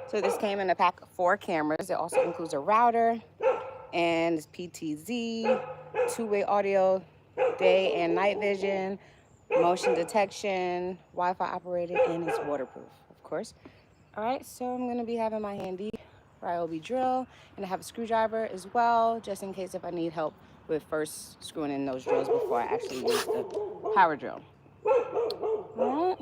So this came in a pack of 4 cameras. It also includes a router and it's PTZ, two-way audio, day and night vision, motion detection, Wi-Fi operated, and it's waterproof, of course. All right, so I'm gonna be having my handy Ryobi drill, and I have a screwdriver as well, just in case if I need help with first screwing in those drills before I actually use the power drill. All right.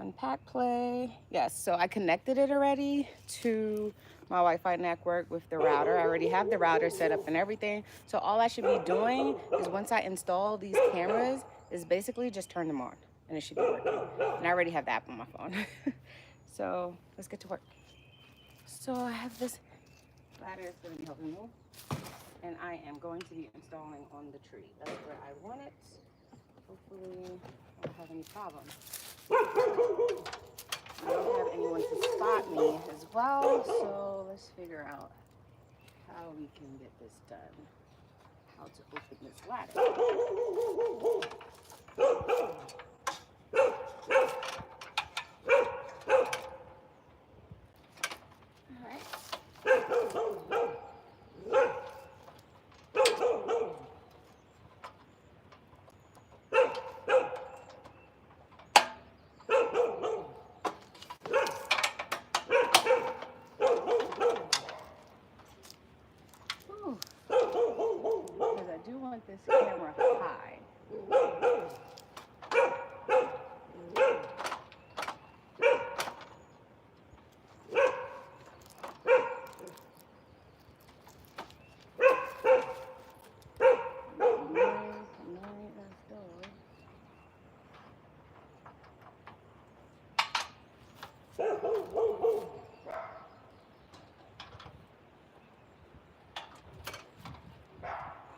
Unpack play. Yes, so I connected it already to my Wi-Fi network with the router. I already have the router set up and everything. So all I should be doing is once I install these cameras is basically just turn them on and it should be working. And I already have the app on my phone. So let's get to work. So I have this ladder that's going to be helping me. And I am going to be installing on the tree. That's where I want it. Hopefully I don't have any problems. I don't have anyone to spot me as well, so let's figure out how we can get this done. How to open this ladder. Because I do want this camera high.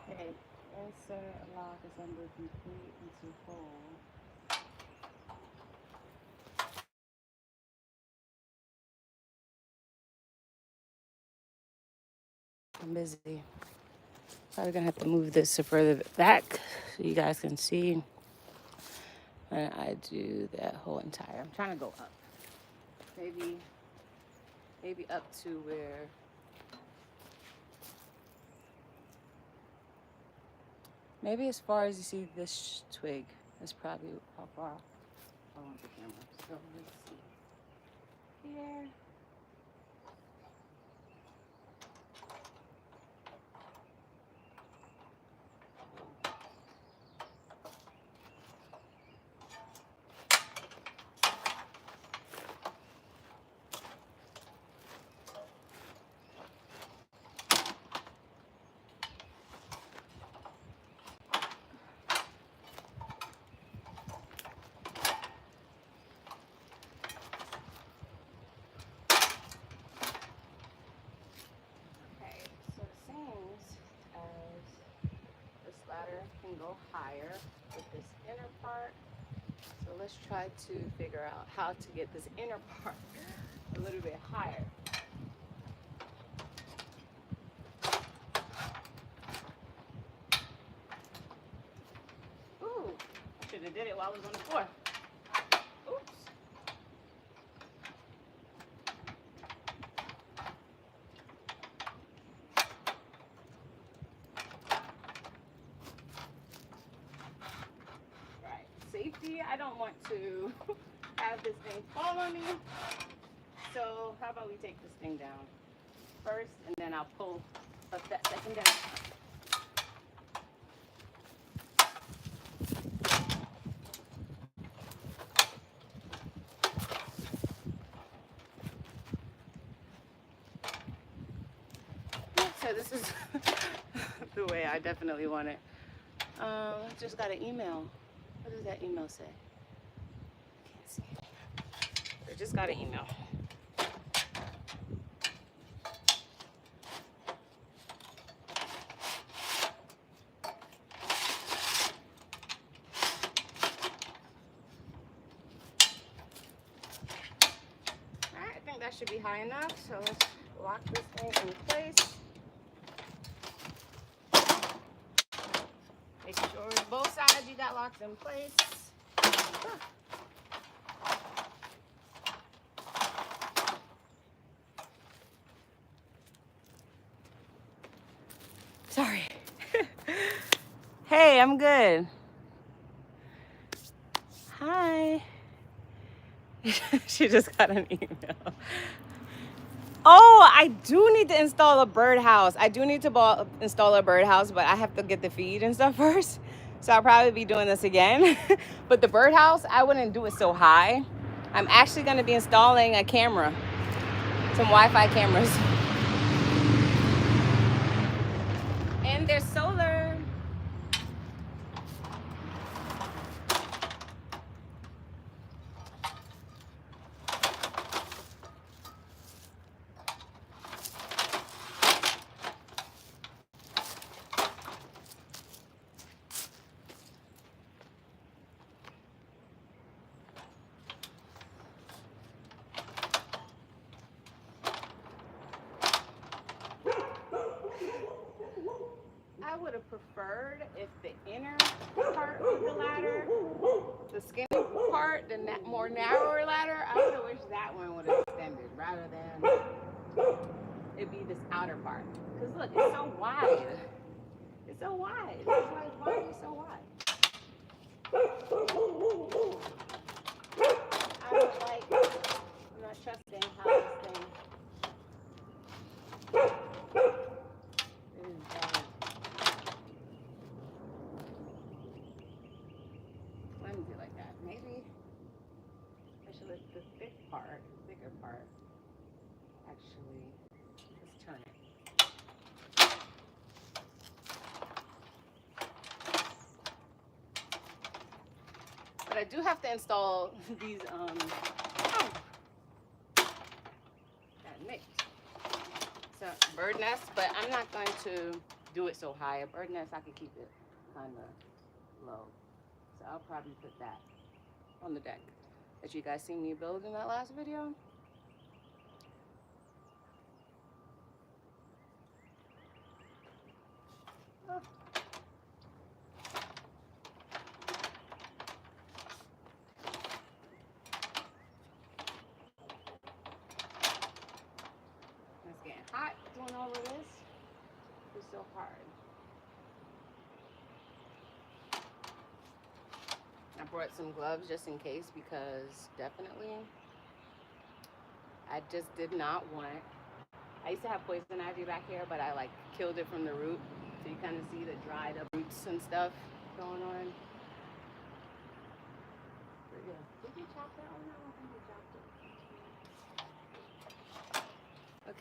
Okay, insert lock assembly complete into hole. I'm busy. Probably gonna have to move this to further back so you guys can see when I do that whole entire. I'm trying to go up. Maybe up to where. Maybe as far as you see this twig. That's probably how far I want the camera. So let's see. Here. Can go higher with this inner part. So let's try to figure out how to get this inner part a little bit higher. Ooh, I should have did it while I was on the floor. Oops. Safety, I don't want to have this thing fall on me. So how about we take this thing down first and then I'll pull up that second down. So this is the way I definitely want it. I just got an email. What does that email say? I can't see. I just got an email. Alright, I think that should be high enough. So let's lock this thing in place. Make sure both sides you got locked in place. Sorry. Hey, I'm good. Hi. She just got an email. Oh, I do need to install a birdhouse. I do need to install a birdhouse, but I have to get the feed and stuff first. So I'll probably be doing this again. But the birdhouse, I wouldn't do it so high. I'm actually going to be installing a camera, some Wi-Fi cameras. And there's solar. I would have preferred if the inner part of the ladder, the skinny part, the more narrower ladder, I would have wished that one would have extended rather than it be this outer part. Because look, it's so wide. It's so wide. Why is it so wide? I'm not trusting how this thing is done. Let me do like that. Maybe I should let the bigger part, actually just turn it. But I do have to install these that mix. So bird nest, but I'm not going to do it so high. A bird nest, I can keep it kind of low. So I'll probably put that on the deck that you guys seen me build in that last video. Oh. It's getting hot doing all of this. It's so hard. I brought some gloves just in case because definitely I just did not want. I used to have poison ivy back here, but I like killed it from the root. So you kind of see the dried up roots and stuff going on. But yeah. Did you chop that one? I don't think you chopped it.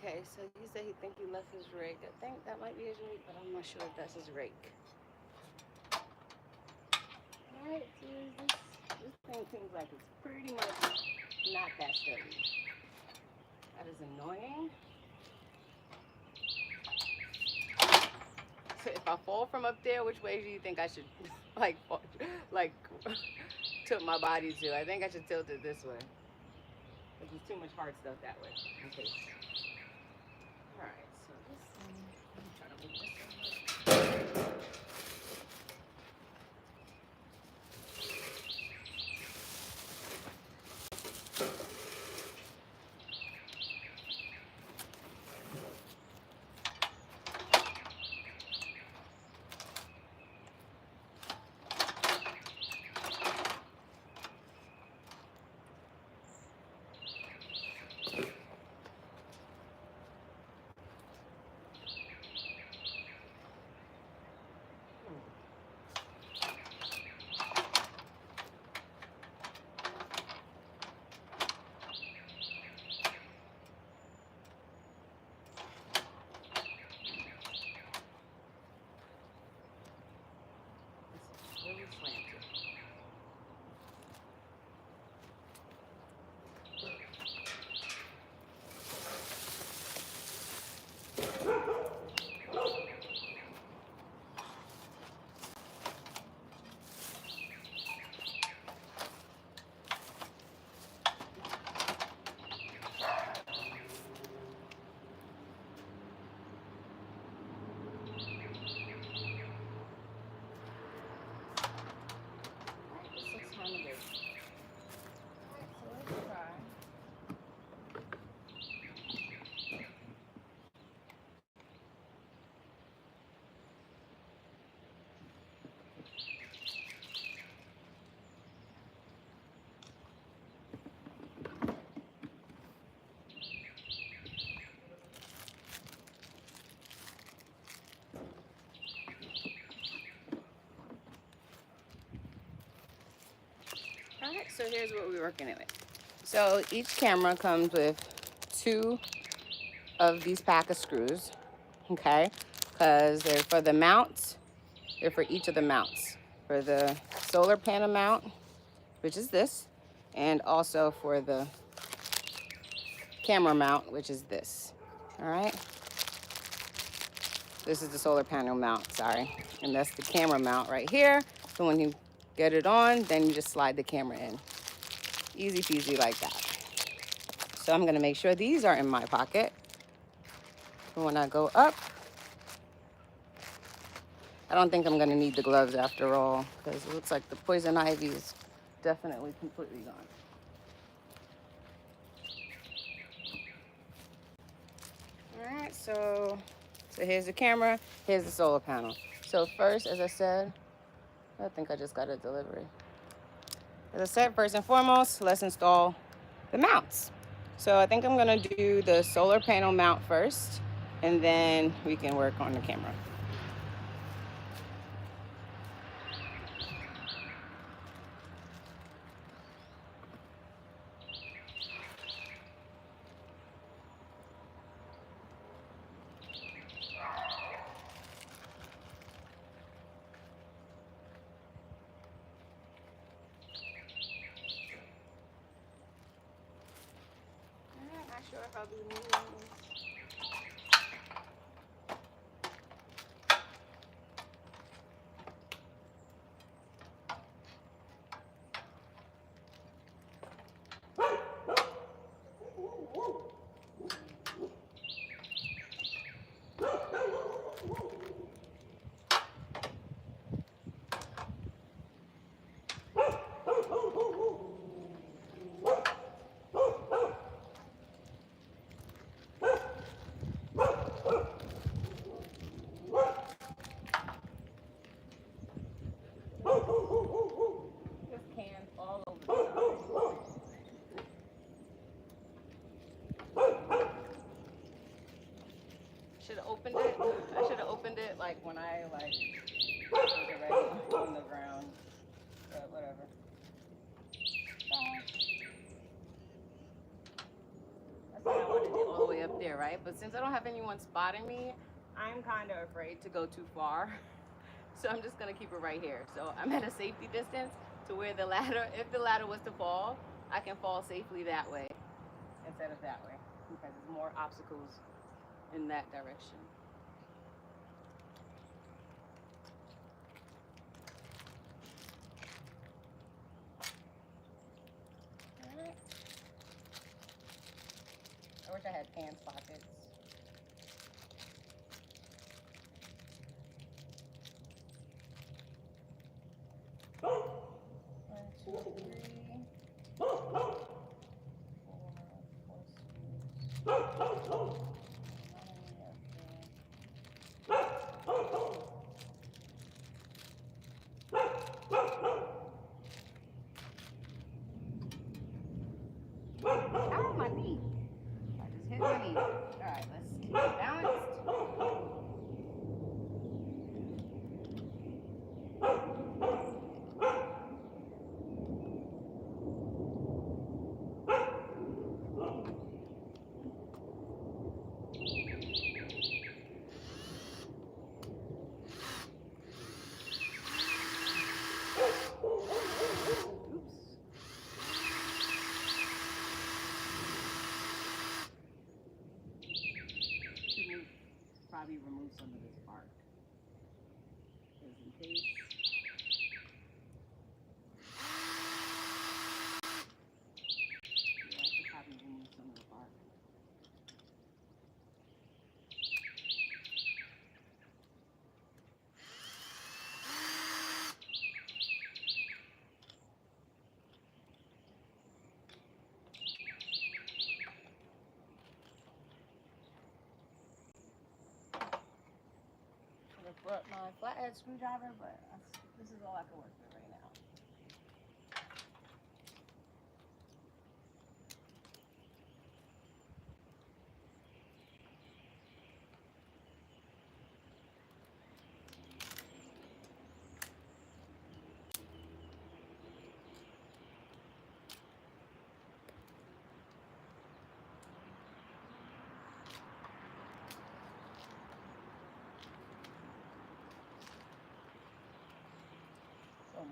Okay, so he said he think he left his rake. I think that might be his rake, but I'm not sure if that's his rake. Alright, so this thing seems like it's pretty much not that sturdy. That is annoying. So if I fall from up there, which way do you think I should like tilt my body to? I think I should tilt it this way. Because there's too much hard stuff that way. In case. Alright, so this thing, let me try to move this one. So here's what we're working with. So each camera comes with 2 of these pack of screws, okay? Because they're for the mounts, they're for each of the mounts. For the solar panel mount, which is this, and also for the camera mount, which is this, all right? This is the solar panel mount, sorry. And that's the camera mount right here. So when you get it on, then you just slide the camera in. Easy peasy like that. So I'm gonna make sure these are in my pocket. And when I go up, I don't think I'm gonna need the gloves after all, because it looks like the poison ivy is definitely completely gone. All right, so here's the camera, here's the solar panel. So first, as I said, I think I just got a delivery. As I said, first and foremost, let's install the mounts. So I think I'm gonna do the solar panel mount first, and then we can work on the camera. I'm not sure if I'll be needing this. There's cans all over the side. Should have opened it. I should have opened it like when I was already on the ground. But whatever. That's what I wanted to do all the way up there, right? But since I don't have anyone spotting me, I'm kind of afraid to go too far. So I'm just gonna keep it right here. So I'm at a safety distance to where the ladder, if the ladder was to fall, I can fall safely that way instead of that way, because there's more obstacles in that direction. All right. I wish I had pants pockets. One, two, three, four screws. Ow, my knee. I just hit my knee. All right, let's keep it balanced. Probably remove some of this bark, just in case. Yeah, I should probably remove some of the bark. Brought my flathead screwdriver, but this is all I can work with right now.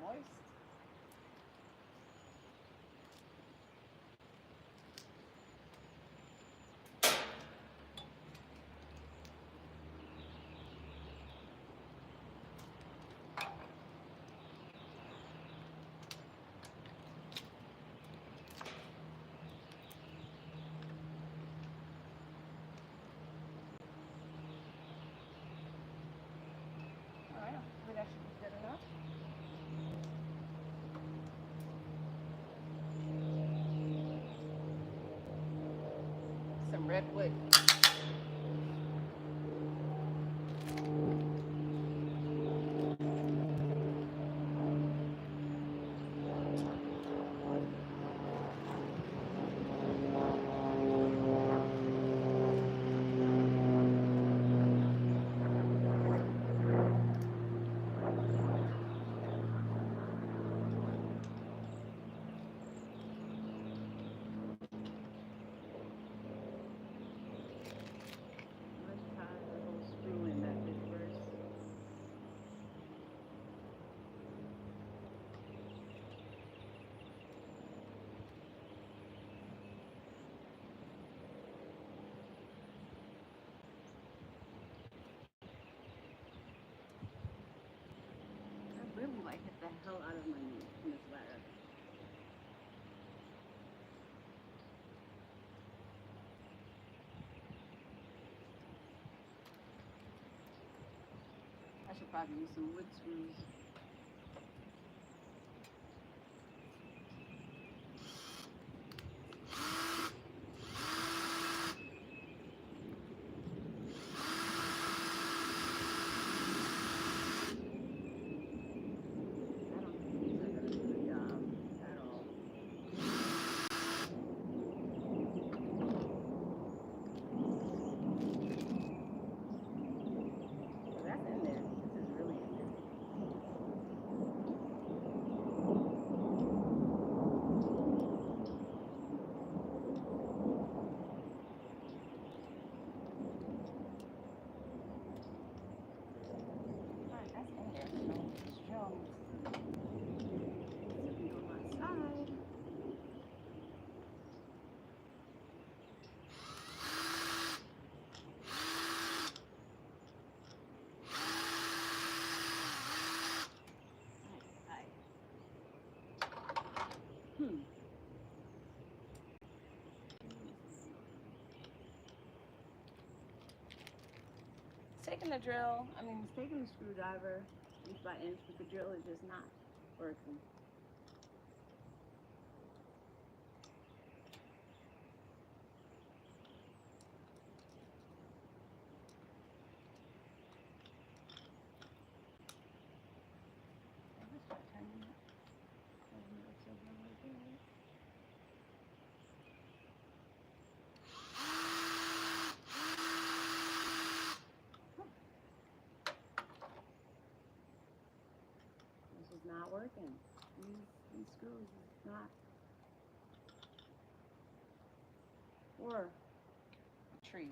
moist. Alright, hopefully that should be good enough. Some redwood. Really like hit the hell out of my knee in this ladder. I should probably use some wood screws. Taking the drill, it's taking the screwdriver inch by inch, but the drill is just not working. Not working. These screws is not. Or a tree.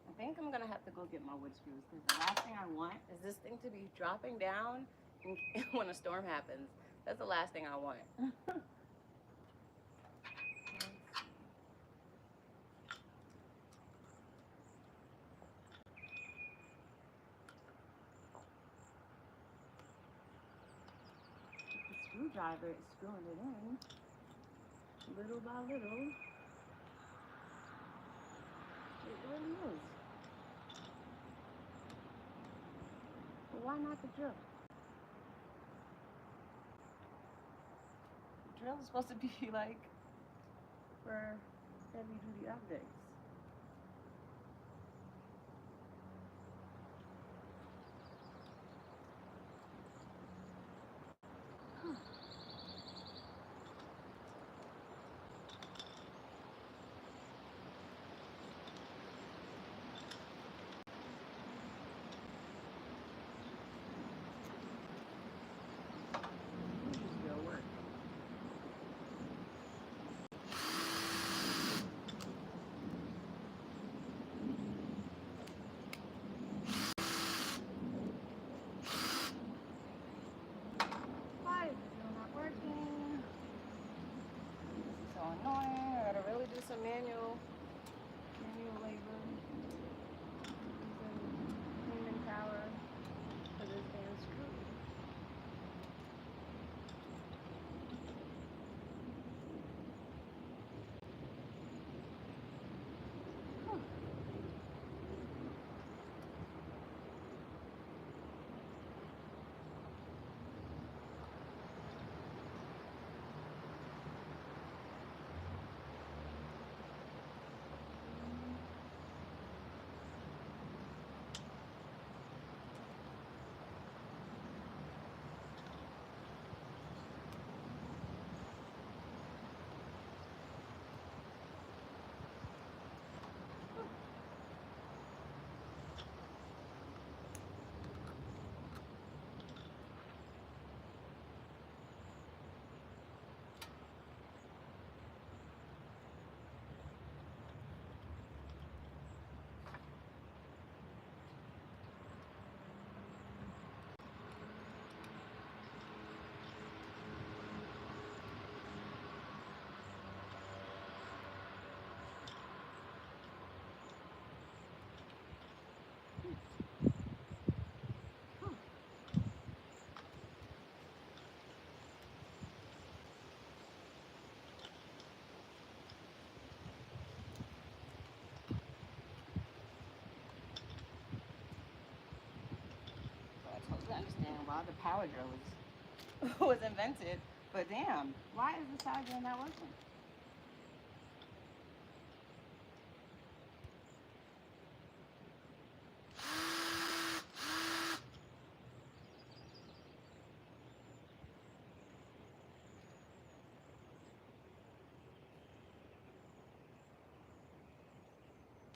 I think I'm gonna have to go get my wood screws because the last thing I want is this thing to be dropping down when a storm happens. That's the last thing I want. Screwdriver is screwing it in little by little. It really is. But why not the drill? The drill is supposed to be like for heavy duty objects. Work. So I totally understand why the power drill was invented, but damn, why is the charger not working?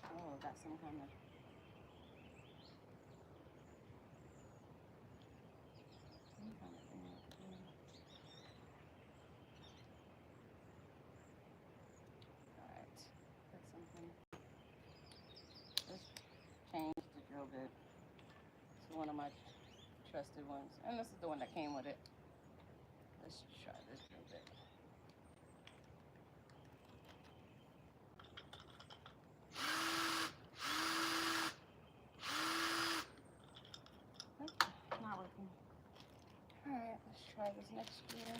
Oh, got some kind of thing. Alright, got something. Let's change the drill bit to one of my trusted ones. And this is the one that came with it. Let's try this drill bit. Not working. Alright, let's try this next screw.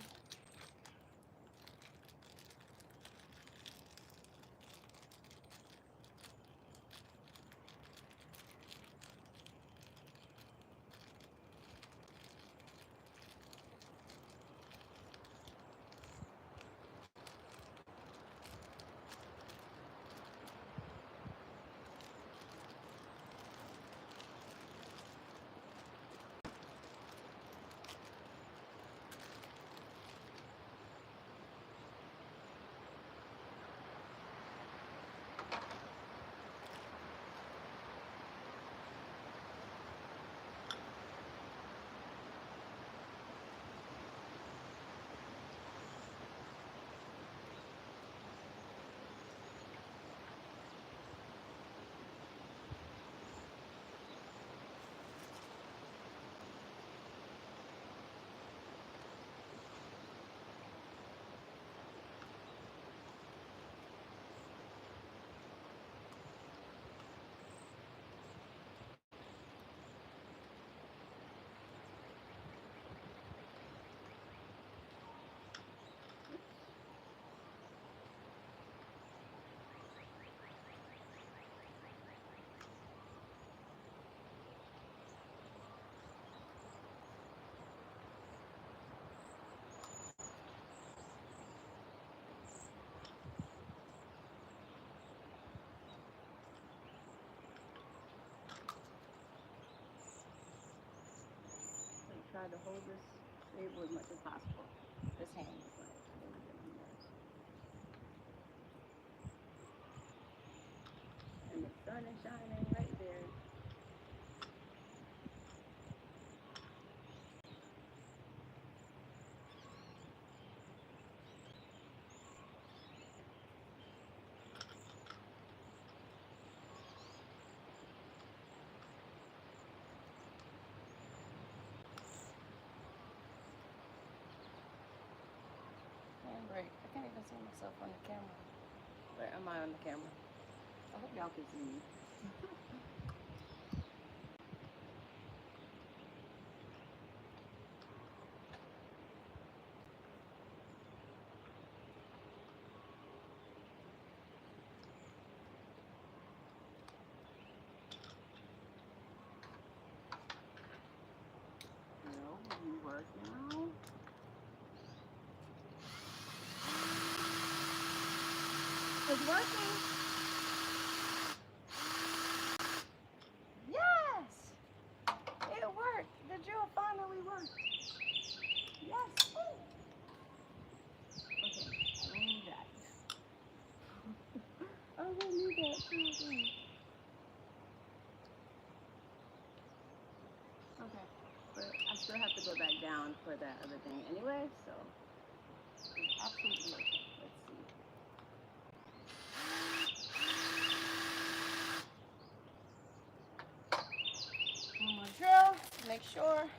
Try to hold this stable as much as possible. This hand is like a little bit on there. And the sun is shining right there. Break. I can't even see myself on the camera. Where am I on the camera? I hope y'all can see me. No, you work now. It's working. Yes! It worked. The drill finally worked. Yes. Okay, I don't need that. I don't need that. Okay, but I still have to go back down for that other thing anyway, so it's absolutely working. Let's see. One more drill, make sure.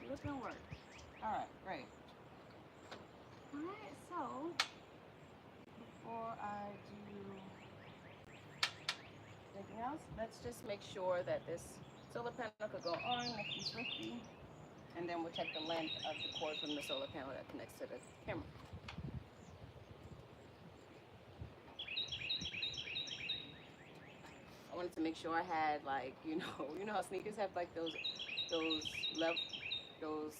looking work. All right, great. All right, so before I do anything else, let's just make sure that this solar panel could go on nifty swifty, and then we'll check the length of the cord from the solar panel that connects to the camera. I wanted to make sure I had, like, you know how sneakers have like those level those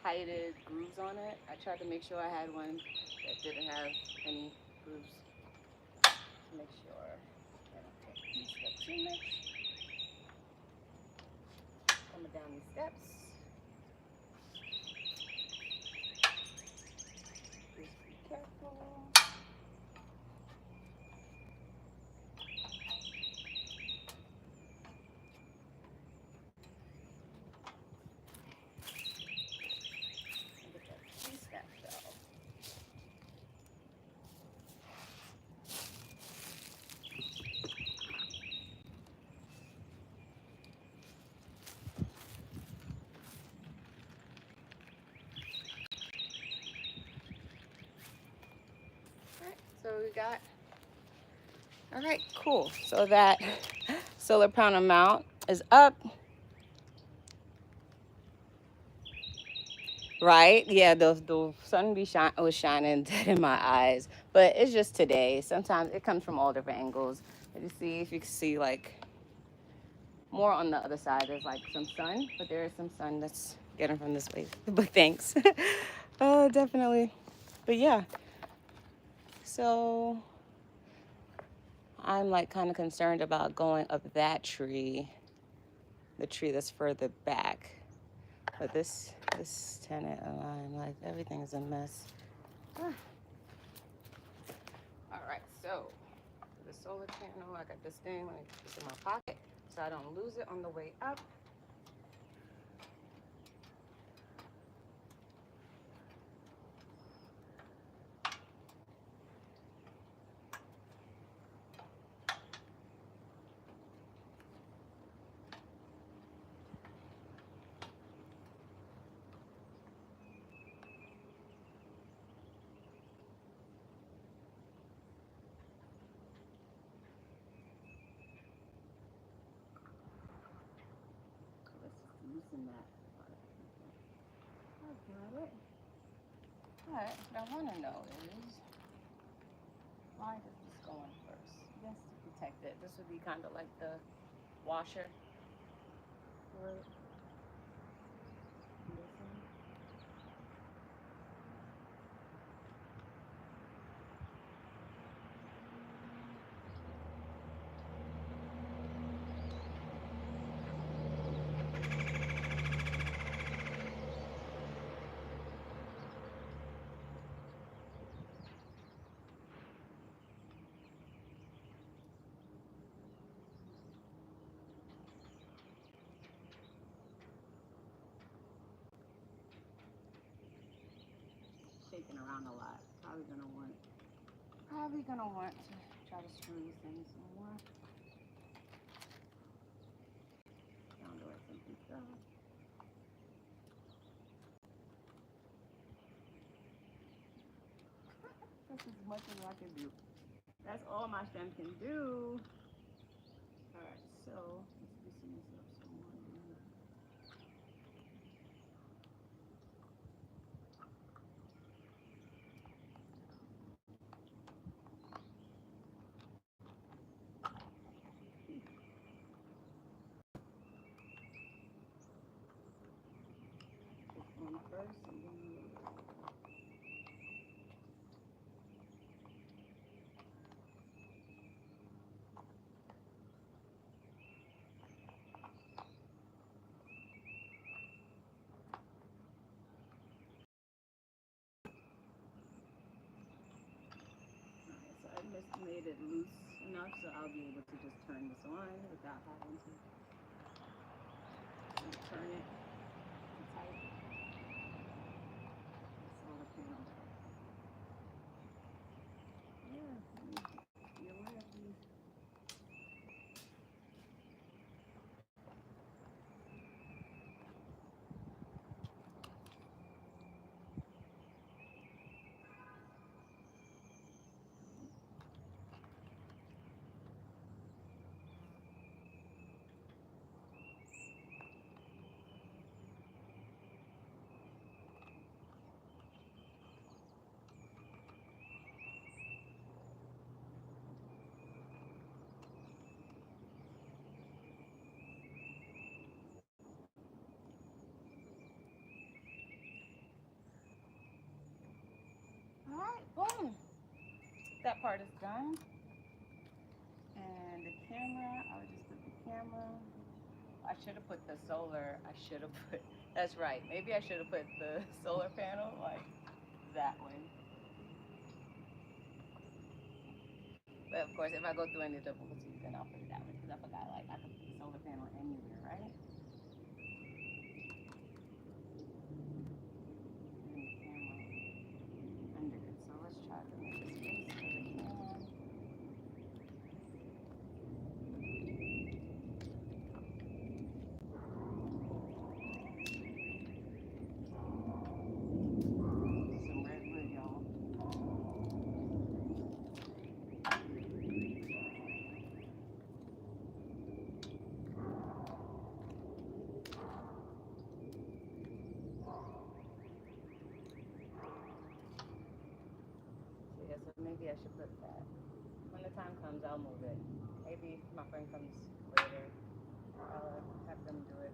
heighted grooves on it. I tried to make sure I had one that didn't have any grooves. Make sure I don't get messed up too much. Coming down these steps. Just be careful. Get that two-step though. Alright, so we got, alright, cool. So that solar panel mount is up. Right? Yeah, the sun was shining dead in my eyes. But it's just today. Sometimes it comes from all different angles. Let me see if you can see, like, more on the other side. There's like some sun, but there is some sun that's getting from this way. But thanks. Definitely. But yeah. So I'm like kind of concerned about going up that tree, the tree that's further back. But this tenant line, like everything is a mess. All right, so the solar panel, I got this thing. Let me put this in my pocket so I don't lose it on the way up. Let's loosen that. I got it. All right, what I want to know is, why does this go on first? Yes, to protect it. This would be kind of like the washer for it. Shaking around a lot. Probably gonna want to try to screw these things some more. Down to where something's go. That's as much as I can do. That's all my strength can do. All right, so let's loosen this up some more. This one first, and then so I just made it loose enough so I'll be able to just turn this on without having to turn it tight. Solar panel. Yeah, be aware of these. that part is done. And the camera, I would just put the camera. I should have put the solar. That's right. Maybe I should have put the solar panel like that way. But of course, if I go through any difficulties, then I'll put it that way. Because I forgot, like, I could put the solar panel anywhere, right? And the camera under it. So let's try to make a space for the camera. Some red wood, y'all. So maybe I should put that. When the time comes, I'll move it. Maybe if my friend comes later, I'll have them do it.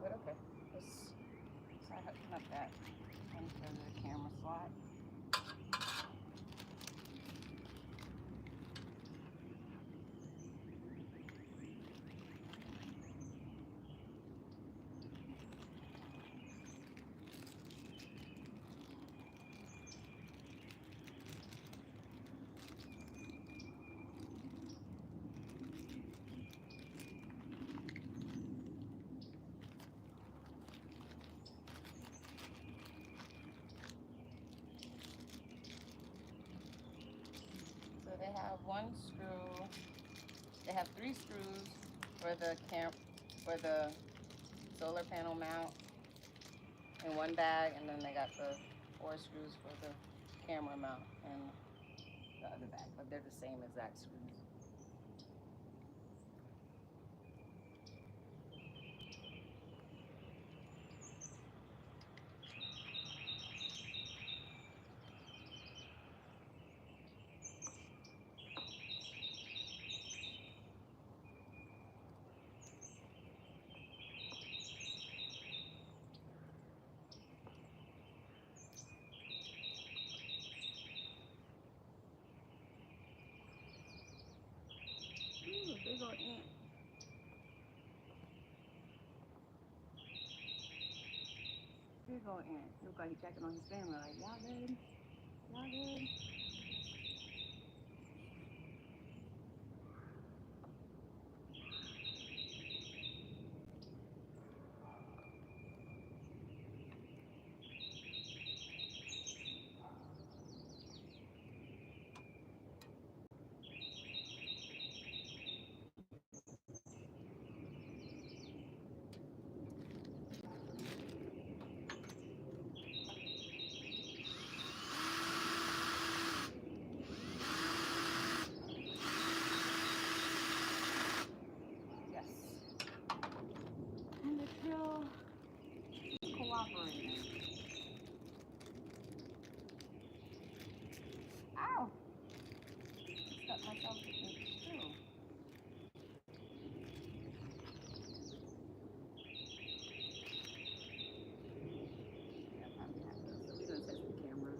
But okay, let's start hooking up that one for the camera slot. So they have one screw. They have 3 screws for the solar panel mount in one bag, and then they got the 4 screws for the camera mount in the other bag. But they're the same exact screws. Ooh, big old ant. Big old ant. Look like he's checking on his family, like, y'all good? Y'all good? Yes. And they're still cooperating. Ow! Stuck myself with the screw. Yeah, probably have to. So we're gonna test the camera.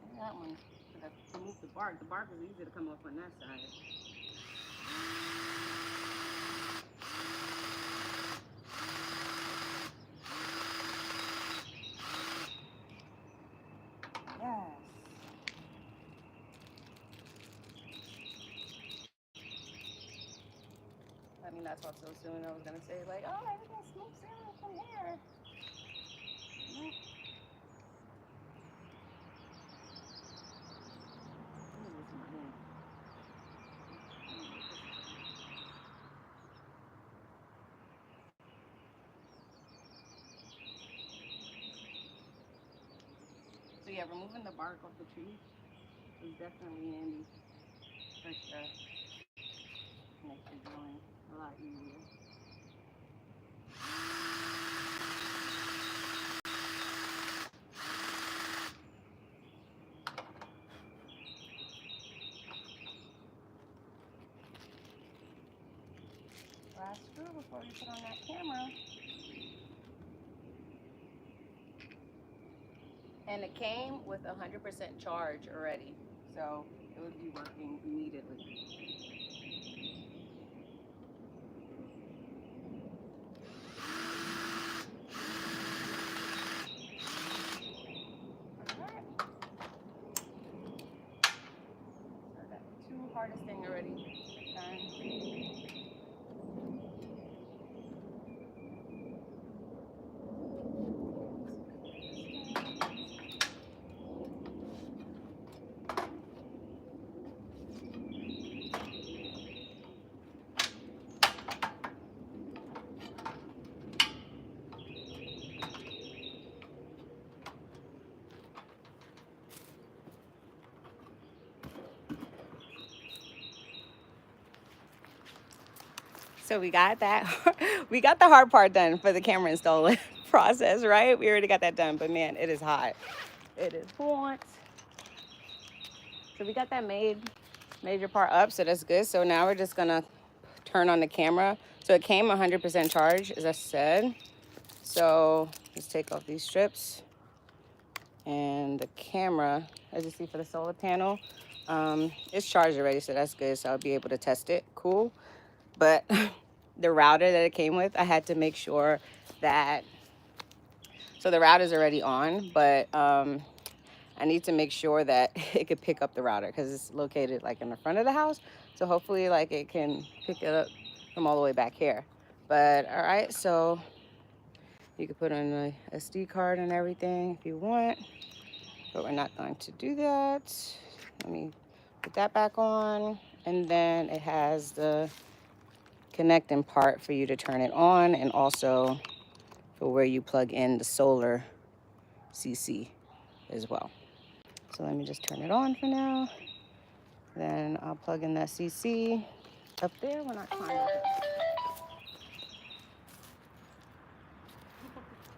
And that one, because I removed the bark. The bark was easy to come off on that side. Yes. Let me not talk so soon. I was gonna say like, oh, everything's smooth sailing from here. Nope. Ooh, it's in my hand. So yeah, removing the bark off the tree is definitely handy for sure. Makes the drilling a lot easier. last screw before we put on that camera. And it came with 100% charge already, so it would be working immediately. Alright. So that two hardest thing already done. So we got that, we got the hard part done for the camera install process, right? We already got that done, but man, it is hot. It is hot. So we got that major part up, so that's good. So now we're just gonna turn on the camera. So it came 100% charge, as I said. So let's take off these strips. And the camera, as you see for the solar panel, it's charged already, so that's good. So I'll be able to test it, cool. But the router that it came with, I had to make sure that, so the router's already on, but I need to make sure that it could pick up the router because it's located like in the front of the house. So hopefully like it can pick it up from all the way back here. But all right, so you can put in a SD card and everything if you want, but we're not going to do that. Let me put that back on. And then it has the connecting part for you to turn it on, and also for where you plug in the solar CC as well. So let me just turn it on for now. Then I'll plug in that CC up there when I climb up it.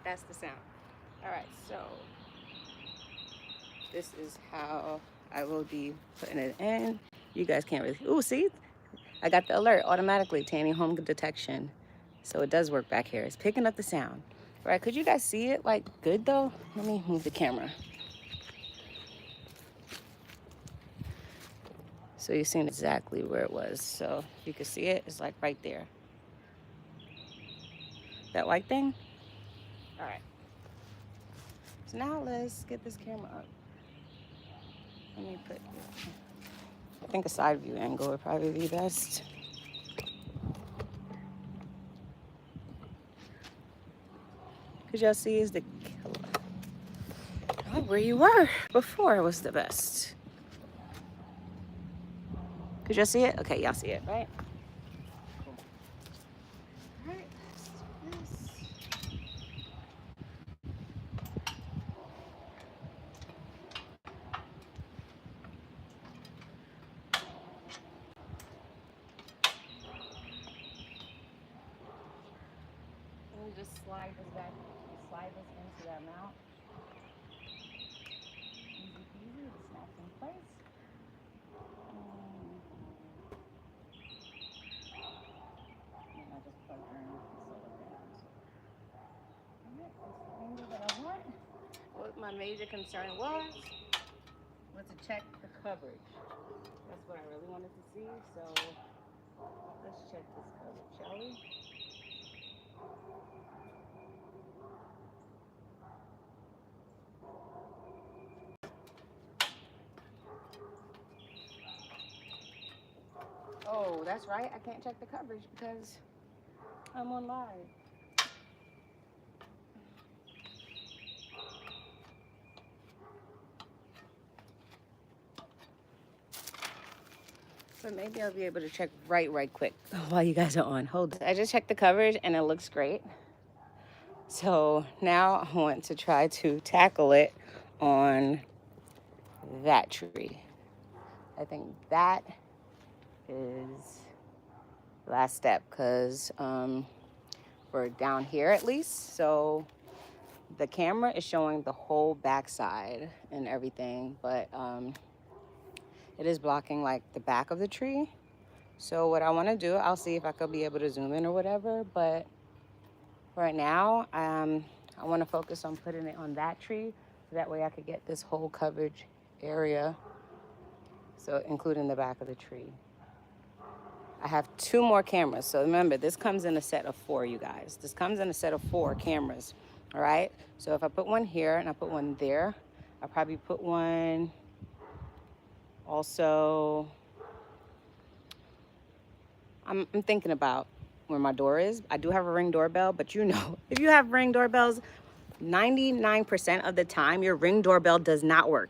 That's the sound. All right, so this is how I will be putting it in. You guys can't really, ooh, see? I got the alert automatically, Tanny home detection. So it does work back here. It's picking up the sound. All right, could you guys see it like good though? Let me move the camera. So you're seeing exactly where it was. So you can see it, it's like right there. That white thing? All right. So now let's get this camera up. Let me put, I think a side view angle would probably be best. Cause y'all see is the, oh, where you were before was the best. Could y'all see it? Okay, y'all see it, right? Cool. All right, let's do this. Let me just slide this back, slide this into that mount. Easy peasy, it snaps in place. And I just plug in the solar panels. Alright, that's the angle that I want. What my major concern was to check the coverage. That's what I really wanted to see, so let's check this coverage, shall we? Oh, that's right. I can't check the coverage because I'm on live. But maybe I'll be able to check right quick while you guys are on. Hold on. I just checked the coverage and it looks great. So now I want to try to tackle it on that tree. I think that is last step because we're down here at least. So the camera is showing the whole backside and everything, but it is blocking like the back of the tree. So what I want to do, I'll see if I could be able to zoom in or whatever, but right now, I want to focus on putting it on that tree, so that way I could get this whole coverage area, so including the back of the tree. I have 2 more cameras. So remember, this comes in a set of 4, you guys. This comes in a set of 4 cameras, all right? So if I put one here and I put one there, I'll probably put one also, I'm thinking about where my door is. I do have a Ring doorbell, but you know, if you have Ring doorbells, 99% of the time, your Ring doorbell does not work.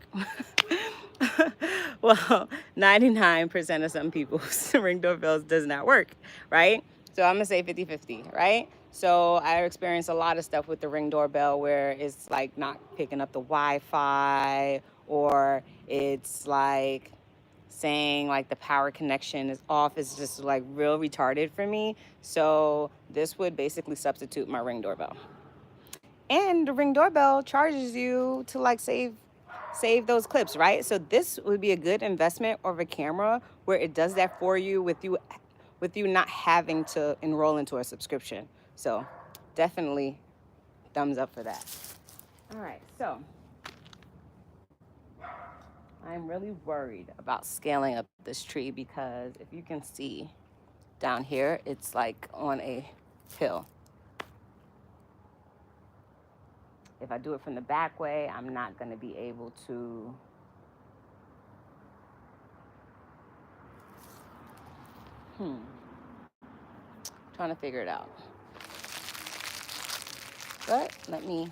Well, 99% of some people's Ring doorbells does not work, right? So I'm gonna say 50-50, right? So I experienced a lot of stuff with the Ring doorbell where it's like not picking up the Wi-Fi, or it's like saying like the power connection is off. Is just like real retarded for me. So this would basically substitute my Ring doorbell. And the Ring doorbell charges you to like save those clips, right? So this would be a good investment of a camera where it does that for you with you not having to enroll into a subscription. So definitely thumbs up for that. All right, so I'm really worried about scaling up this tree because if you can see down here, it's like on a hill. If I do it from the back way, I'm not going to be able to trying to figure it out. But let me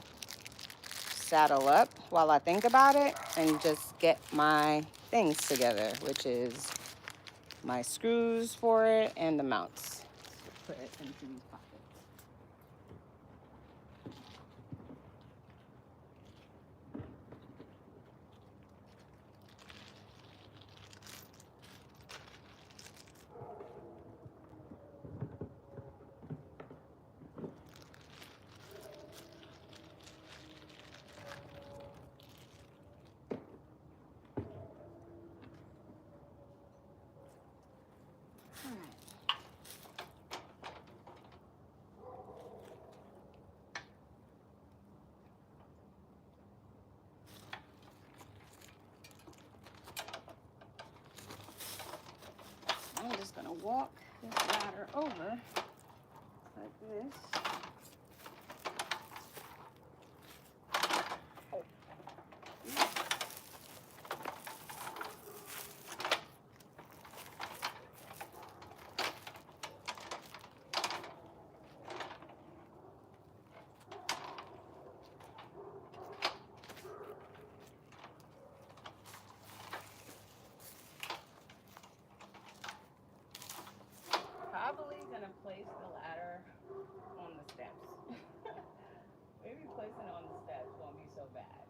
saddle up while I think about it and just get my things together, which is my screws for it and the mounts. Put it into these pockets. I'm just gonna walk this ladder over like this. Probably gonna place the ladder on the steps. Maybe placing it on the steps won't be so bad.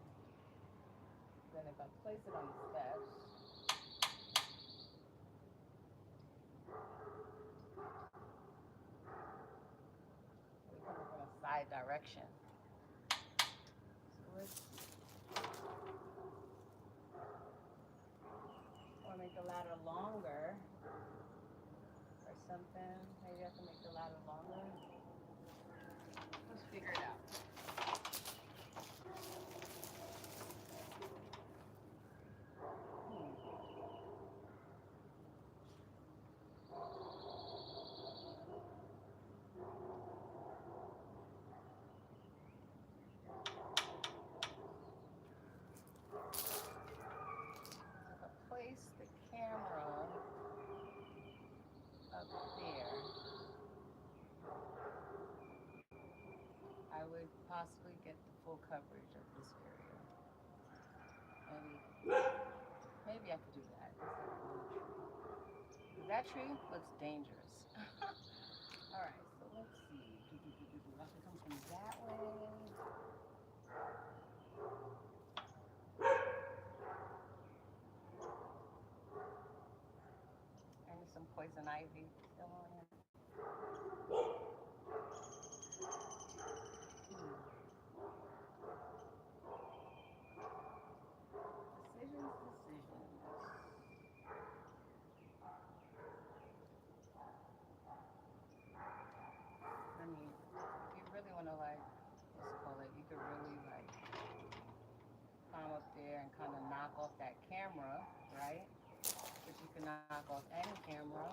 Then if I place it on the steps, we're coming from a side direction. So let's or make the ladder longer or something. Maybe I can make the ladder longer. Let's figure it out. If I place the camera up there, I would possibly get the full coverage of this area. Maybe I could do that. That tree looks dangerous. All right, so let's see. I can come from that way. And some poison ivy still on it. Decisions. and kind of knock off that camera, right? But you can knock off any camera.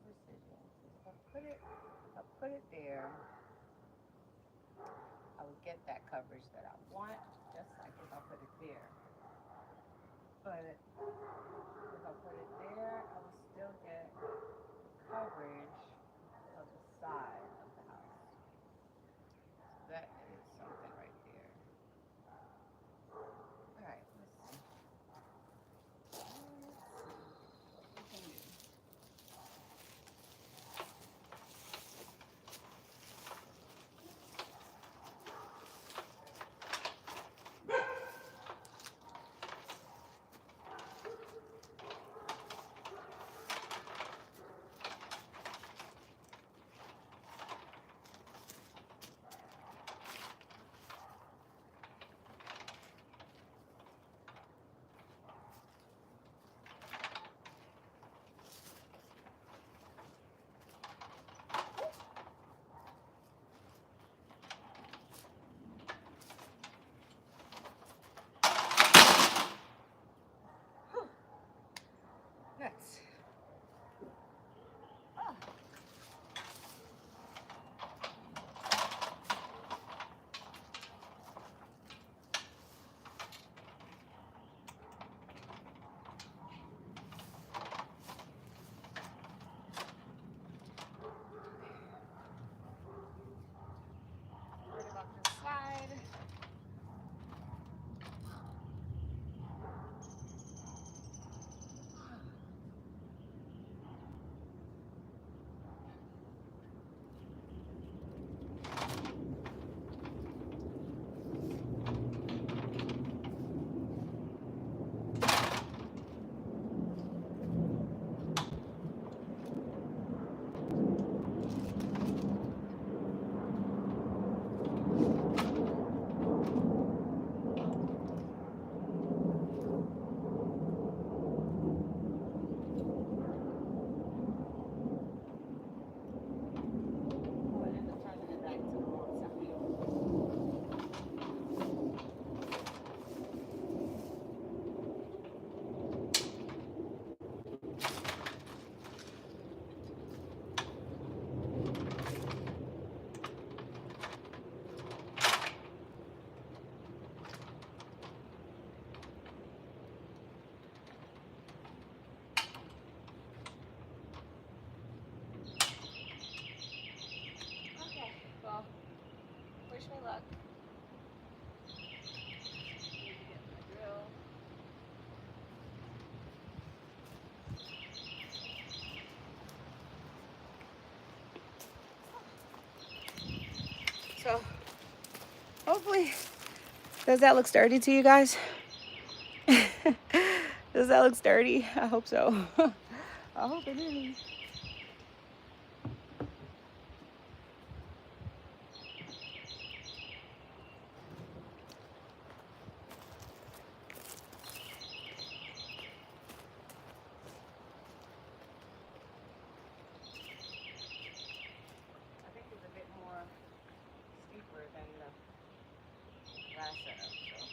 Decisions. If I put it there, I would get that coverage that I want, just like if I put it there. But if I put it there, I will still get coverage of the side of the house. So that is something right there. All right, let's see. What we can do. Nuts. Oh. Right about this side. Well, wish me luck. Get my drill. So, hopefully, does that look sturdy to you guys? Does that look sturdy? I hope so. I hope it is. I think it's a bit more steeper than the last setup. So.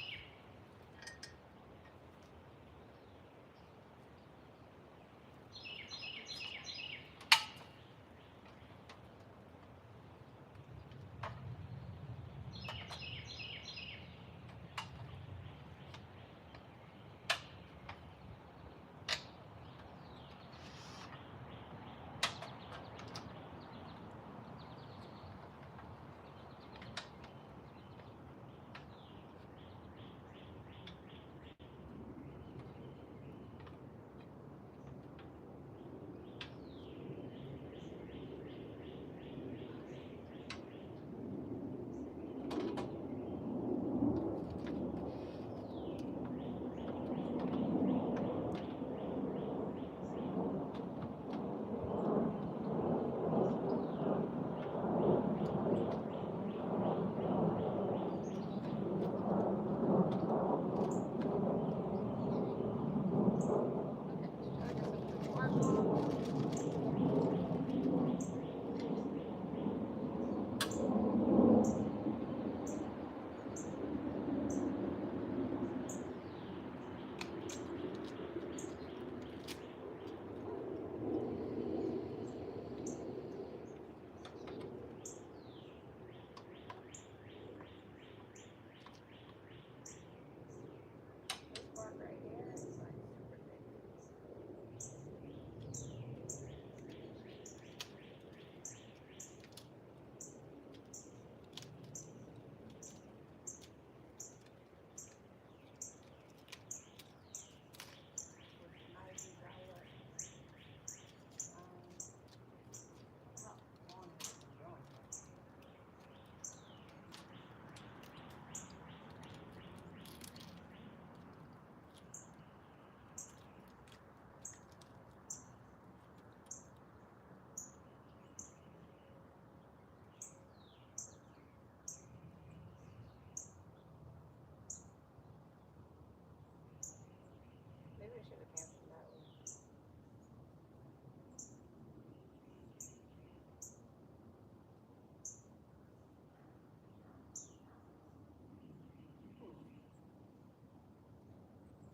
should have canceled that one.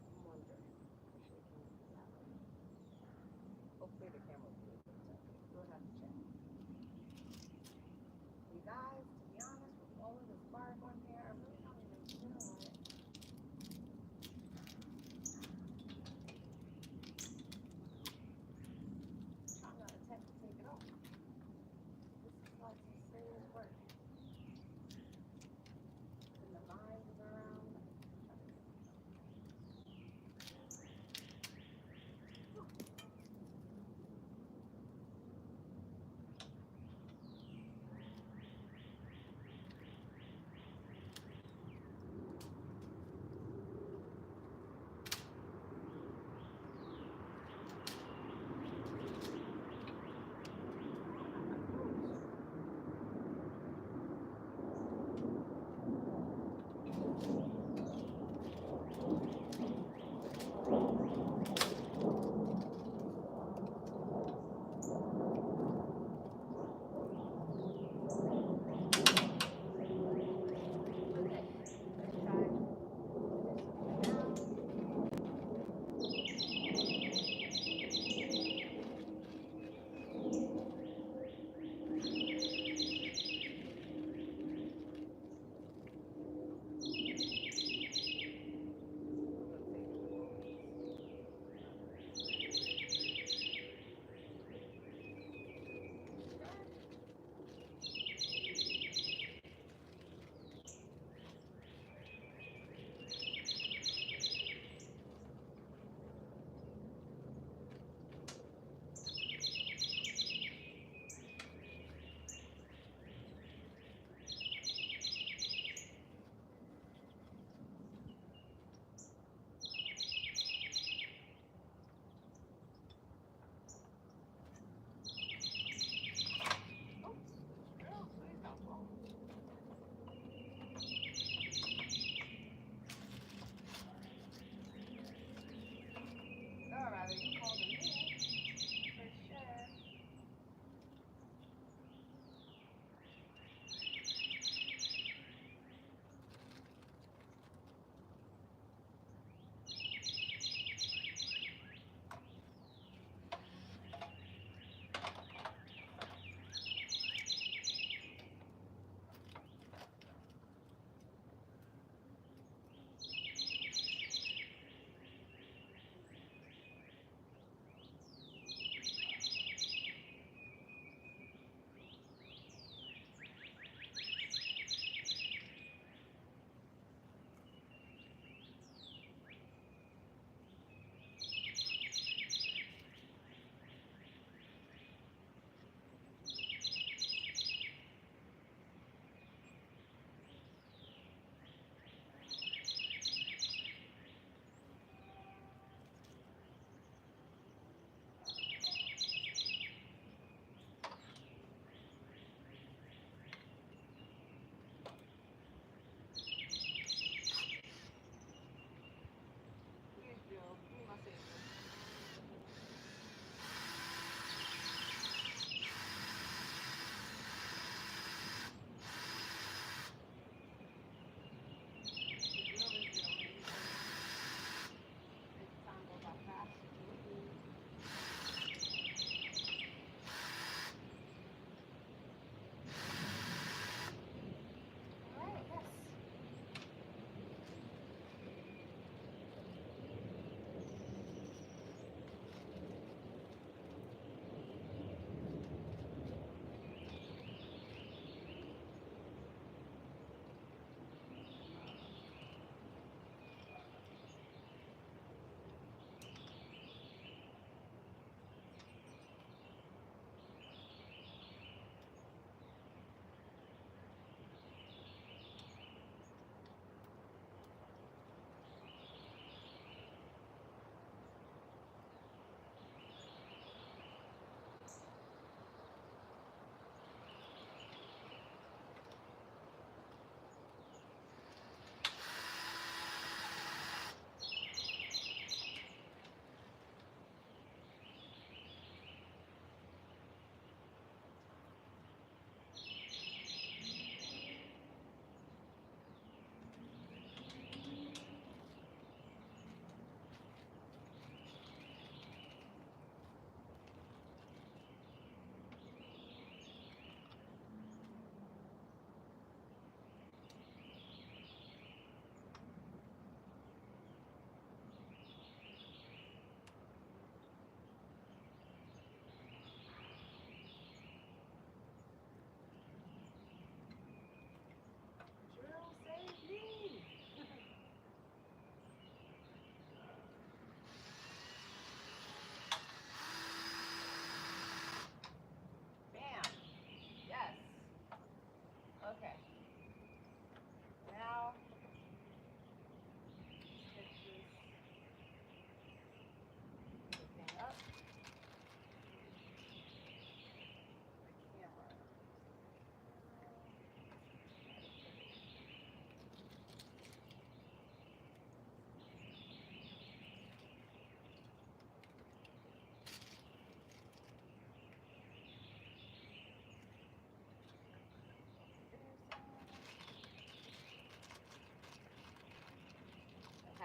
I'm wondering. I should have canceled that one. Hopefully the camera will be able to tell me. We'll have to check. You guys, to be honest, with all of the spark on here, I really don't even feel it.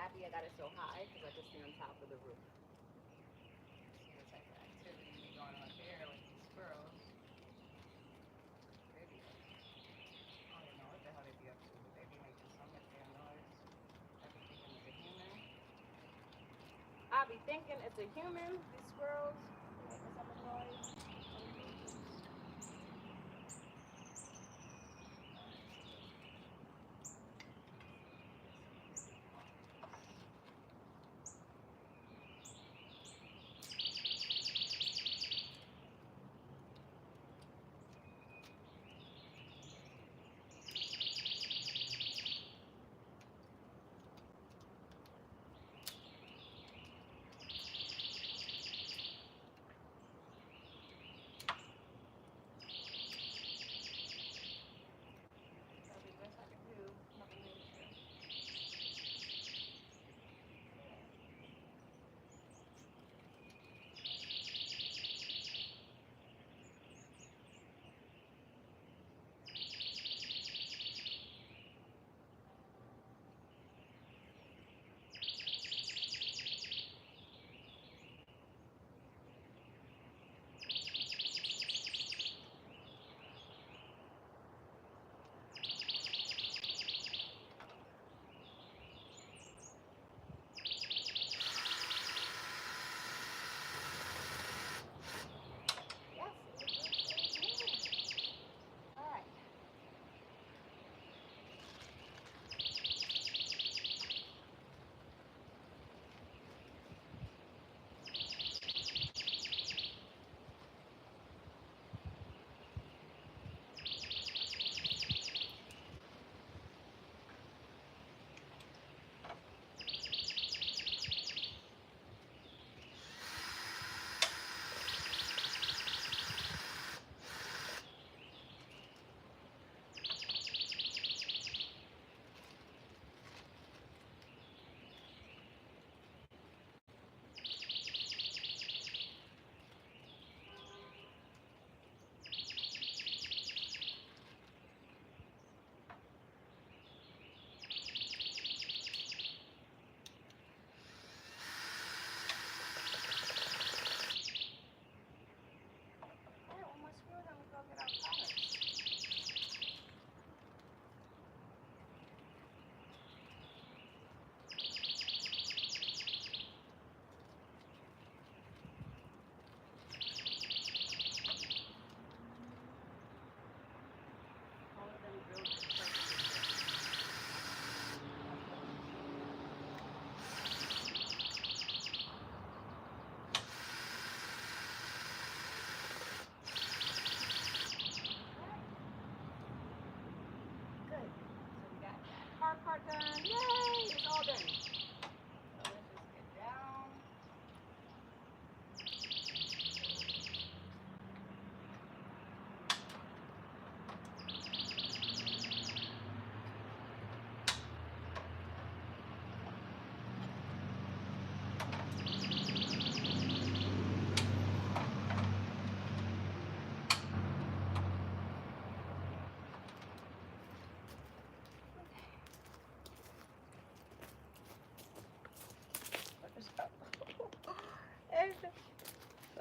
happy I got it so high because I just see on top of the roof. See the type of activity going on there with these squirrels. They be, I don't know what the hell they be up to, but they be making so much damn noise. I be thinking it's a human. I be thinking it's a human, these squirrels making so much noise. Part done. Yay! It's all done. So let's just get down.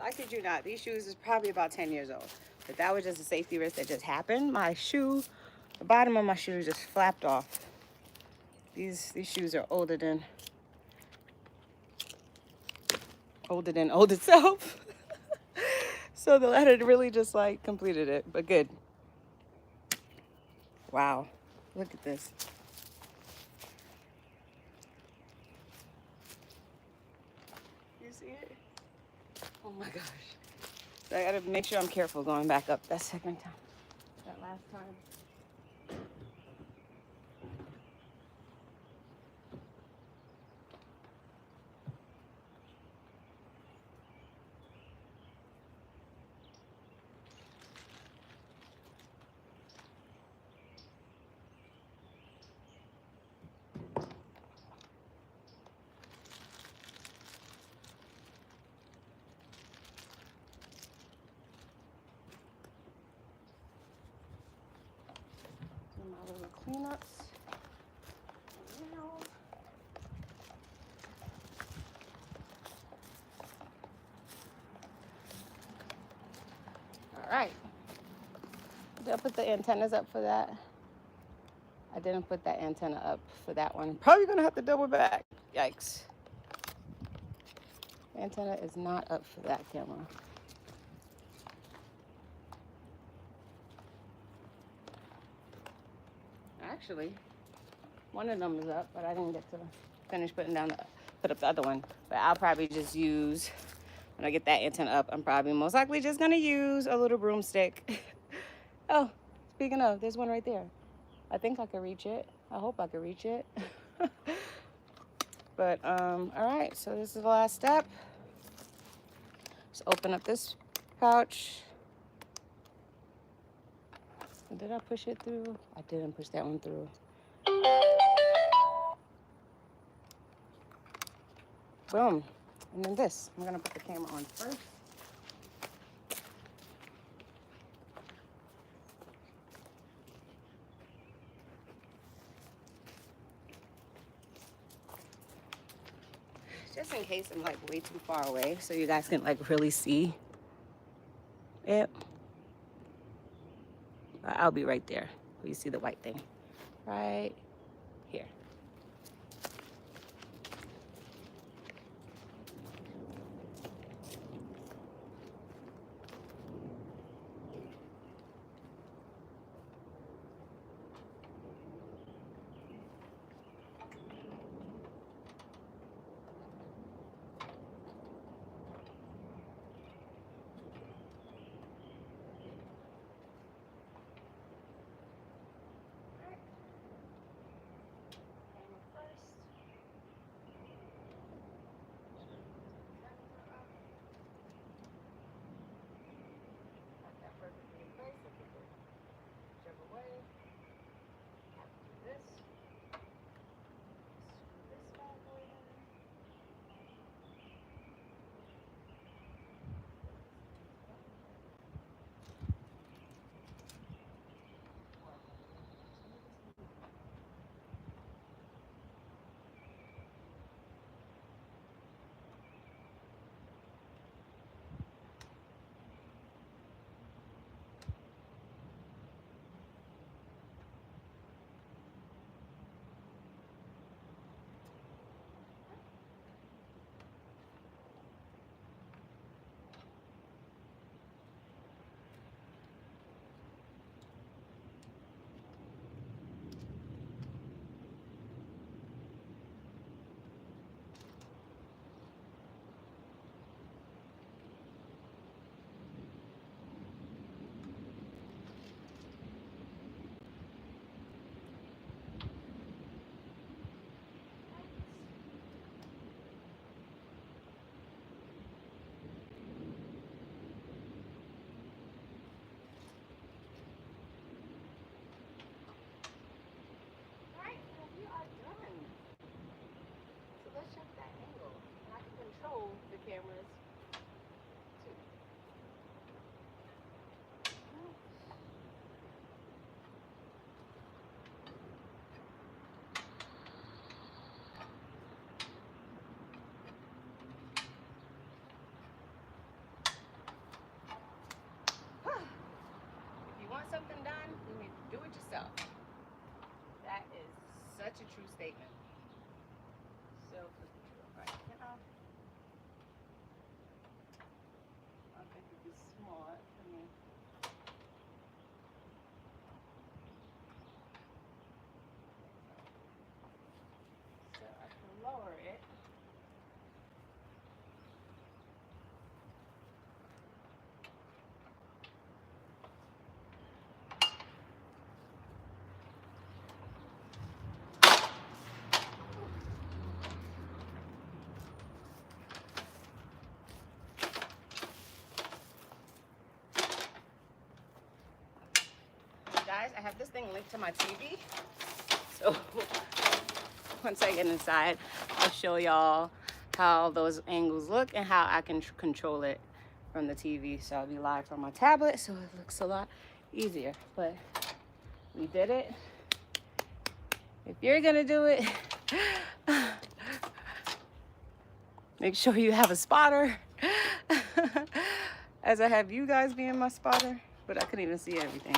I kid you not, these shoes is probably about 10 years old. But that was just a safety risk that just happened. My shoe, the bottom of my shoe just flapped off. These shoes are older than old itself. So the ladder really just like completed it, but good. Wow, look at this. You see it? Oh my gosh. So I gotta make sure I'm careful going back up that second time. That last time. Do my little cleanups. Now. right. Did I put the antennas up for that? I didn't put that antenna up for that one. Probably gonna have to double back. Yikes. The antenna is not up for that camera. Actually, one of them is up, but I didn't get to finish put up the other one. But I'll probably just use, when I get that antenna up, I'm probably most likely just gonna use a little broomstick. Oh, speaking of, there's one right there. I think I can reach it. I hope I can reach it. But, all right, so this is the last step. Just open up this pouch. Did I push it through? I didn't push that one through. Boom. And then this. I'm gonna put the camera on first. Just in case I'm like way too far away so you guys can like really see it. I'll be right there. You see the white thing right here. Cameras too. If you want something done, you need to do it yourself. That is such a true statement. So, right now, I think it'd be smart for me. So I can lower it. Guys, I have this thing linked to my TV. So once I get inside, I'll show y'all how those angles look and how I can control it from the TV. So I'll be live from my tablet, so it looks a lot easier. But we did it. If you're gonna do it, make sure you have a spotter. as I have you guys being my spotter, but I couldn't even see everything.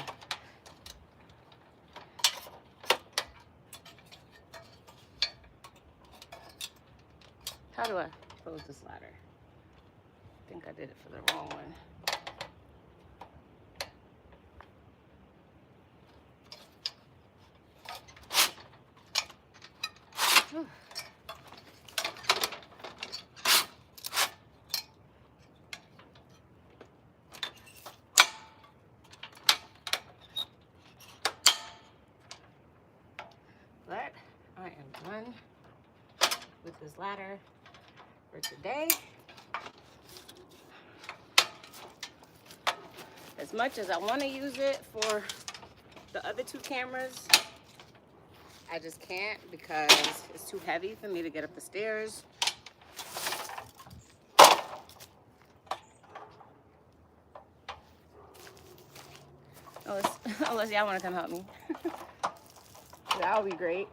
How do I close this ladder? I think I did it for the wrong one. Whew. But I am done with this ladder for today. As much as I want to use it for the other two cameras, I just can't because it's too heavy for me to get up the stairs. Unless y'all want to come help me. That would be great.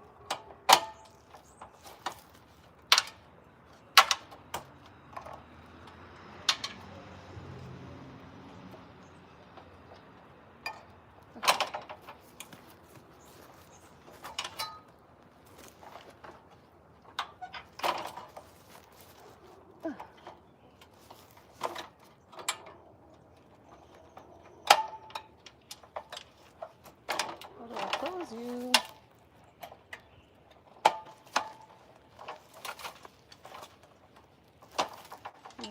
How do I close you?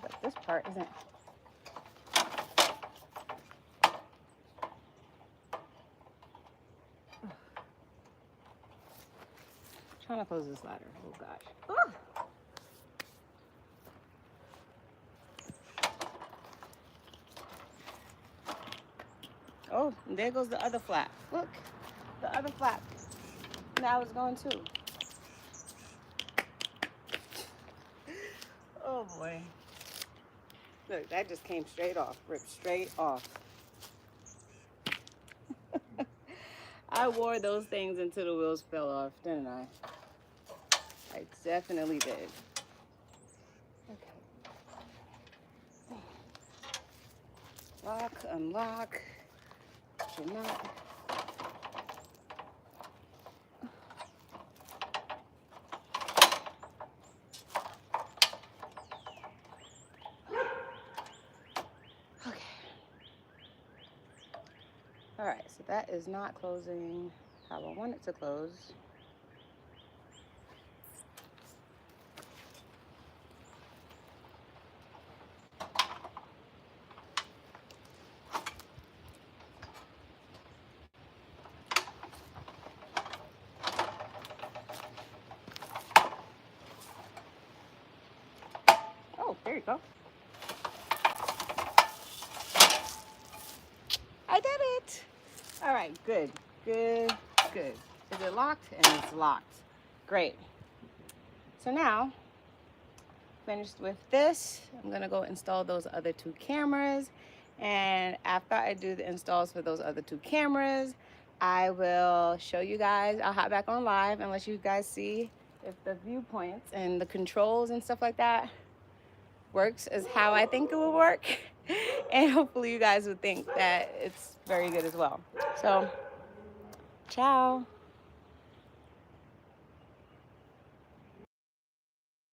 But this part isn't. Trying to close this ladder. Oh gosh. Ugh. Oh, and there goes the other flap. Look, the other flap. Now it's going too. Oh boy. Look, that just came straight off, ripped straight off. I wore those things until the wheels fell off, didn't I? I definitely did. Okay. Lock, unlock. Should not. Okay. All right, so that is not closing how I want it to close. Oh, there you go. I did it. All right, good, good, good. Is it locked? And it's locked. Great. So now, finished with this, I'm gonna go install those other two cameras. And after I do the installs for those other two cameras, I will show you guys. I'll hop back on live and let you guys see if the viewpoints and the controls and stuff like that works as how I think it will work. And hopefully you guys would think that it's very good as well. So, ciao.